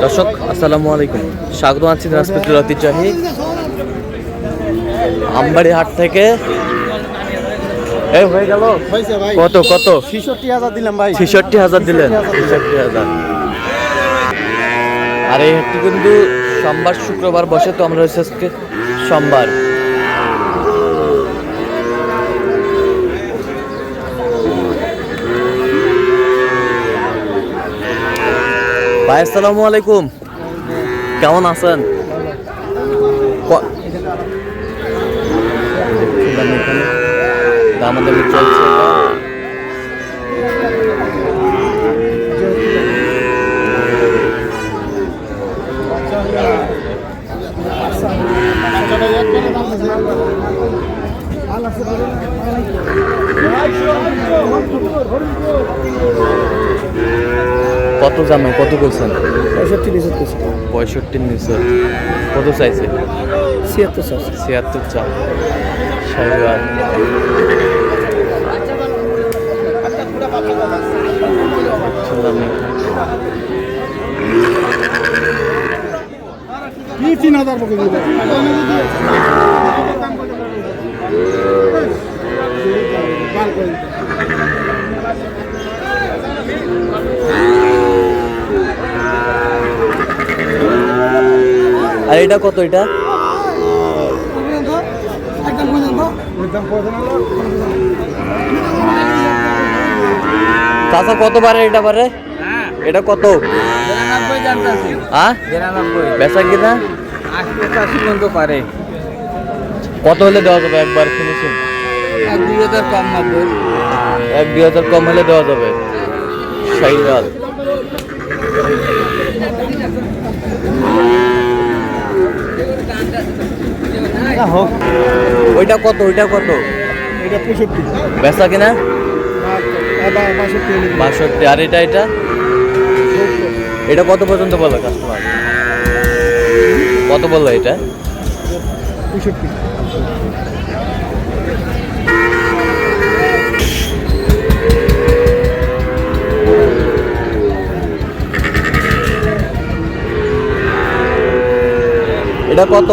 দর্শক আসসালামু আলাইকুম, স্বাগত আছি দিনাজপুর ঐতিহ্যবাহী আমবাড়ি হাট থেকে। এই হয়ে গেল কত কত ৬৬,০০০ দিলাম ভাই। ৬৬,০০০ দিলেন। ৬৬,০০০। আর এই হাটটি কিন্তু সোমবার শুক্রবার বসে, তো আমরা হচ্ছে আজকে সোমবার। ভাই আসসালামু আলাইকুম, কেমন আছেন? আমাদের চলছে কত জানো, কত কইছেন? 65 নিচে। কত চাইছে? 76 চা। শাহবাগ আর এটা কত? এটা চাচা কত পারে? এটা পারে? এটা কত? বেচা কিনা পারে। কত হলে দেওয়া যাবে? একবার ফিনিশিং 1-2,000 কম হবে। 1-2,000 কম হলে দেওয়া যাবে। শাহবাগ ওইটা কত? ওইটা কত? এটা 65। বেচা কিনা 62। আর এটা এটা এটা কত পর্যন্ত বলো কাস্টমার? কত বললো এটা? 65। এটা কত?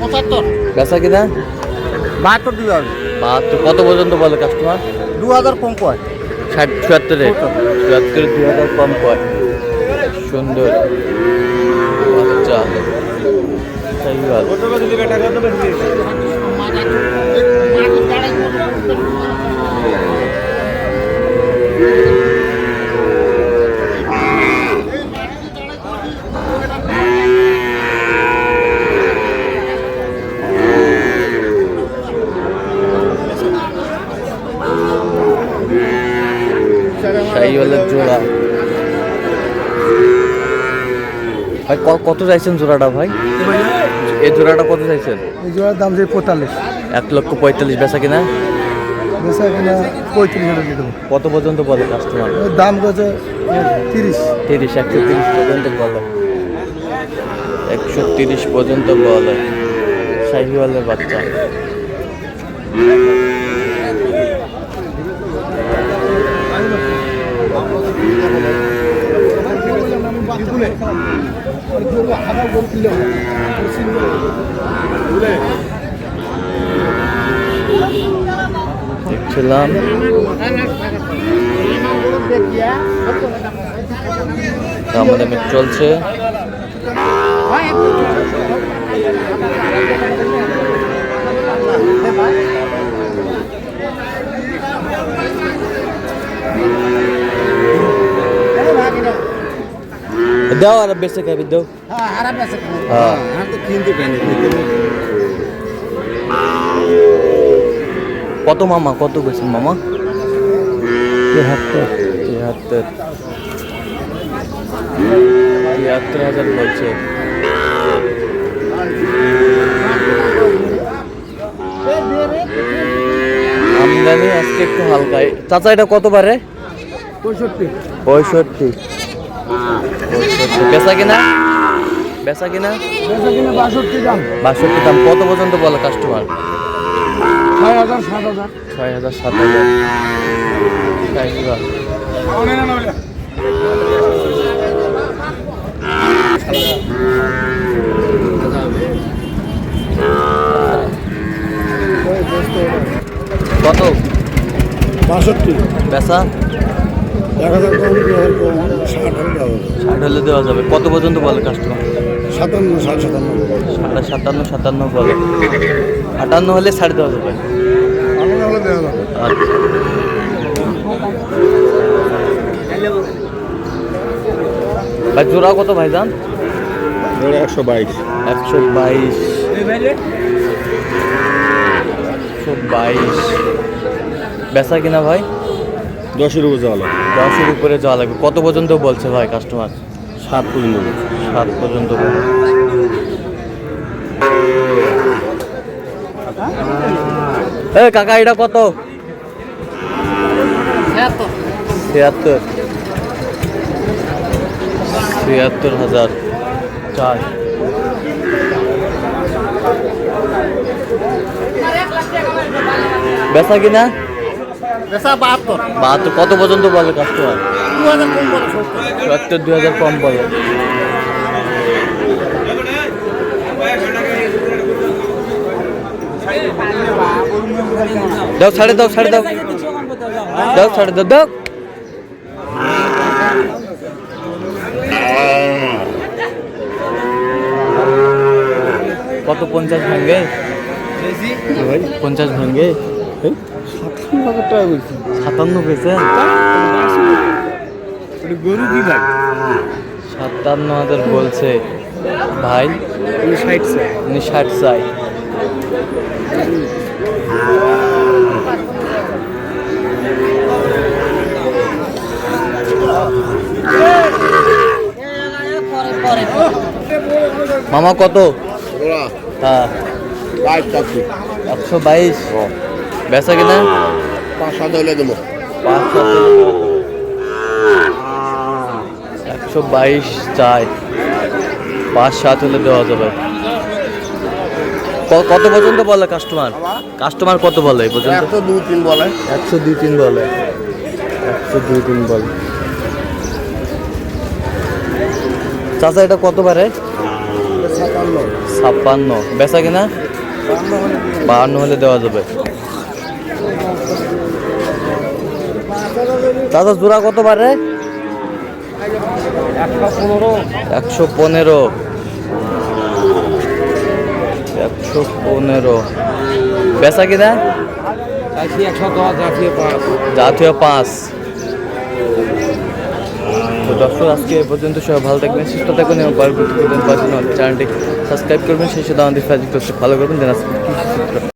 75। বেচা কিনা 72 দিলাম। কত পর্যন্ত বলে কাস্টমার? 2000 কম কয়। 76 2000 কম কয়। সুন্দর বাচ্চা শাহবাগ। শাহবাগের জোড়া ভাই কত চাইছেন জোড়াটা ভাই? এই জোড়াটা কত চাইছেন? এই জোড়ার দাম যে 45। 1,45,000। বেচা কিনা? বেচা কিনা 35,000 দিয়ে দেবো। কত পর্যন্ত বলে কাস্টমার? দাম কত? 30। 130 পর্যন্ত বলে। 130 পর্যন্ত বলে। শাহবাগের বাচ্চা। দেখছিলাম আমাদের চলছে। দাও আর বেঁচে খাবি দাও। হ্যাঁ কত মামা? কত বেছেন মামা? 73,000 বলছে। আমদানি আজকে একটু হালকাই। চাচা এটা কত পারে? 65। বেচা কিনা? 62 দাম। 62 দাম। কত পর্যন্ত বলে কাস্টমার? 6,000 7,000। 6,000 7,000। শাহবাগ 65, বেচা 1000 কম, 60 হলে দেওয়া যাবে। 60 হলে দেওয়া যাবে। কত পর্যন্ত বলে কাস্টমার? 57, 57। 57 বলে। 58 হলে ছাড় দেওয়া যাবে। ভালো হলে দেওয়া যাবে। আচ্ছা। ভাই জোড়া কত ভাইজান? 122। 122। 122 বেচা কিনা ভাই? 10-এর উপর যাওয়া লাগবে। 10-এর উপরে যাওয়া লাগবে। কত পর্যন্ত বলছে ভাই কাস্টমার? 7 পর্যন্ত বলছে। 7 পর্যন্ত বলে। এ কাকা এটা কত? 76,000 চার। বেচা কিনা? 72। কত পর্যন্ত বলে কাস্টমার? 2000 কম বলে। দাও ছাড়ে দাও, ছাড়ে দাও, দাও ছাড়ে দাও, দাও। কত 50 ভাঙ্গে? 50 ভাঙ্গে? 57,000 টাকা বলছি। 57 পেয়েছেন? গরু কি ভাই? 57,000 বলছে ভাই। 60 চাই। 60 চাই। মামা কত? হ্যাঁ 122। বেচা কিনা? 5-7 হলে দেবো। 122 চাই। 5-7 হলে দেওয়া যাবে। কত পর্যন্ত বলে কাস্টমার? কাস্টমার কত বলে এই পর্যন্ত? 102-3 বলে। 102-3 বলে। 102-3 বলে। চাচা এটা কত বারে? 56। বেচা কিনা? 52 হলে দেওয়া যাবে। চাচা জোড়া কত বারে? 115। 115। বেচা কিনা? 110, জাতীয় 5। তো দর্শক আজকে এ পর্যন্ত সবাই ভালো থাকবেন, সুস্থ থাকবেন এবং পরবর্তী চ্যানেলটি সাবস্ক্রাইব করবেন, সেই সাথে আমাদের ফেসবুক পেজটি ফলো করবেন।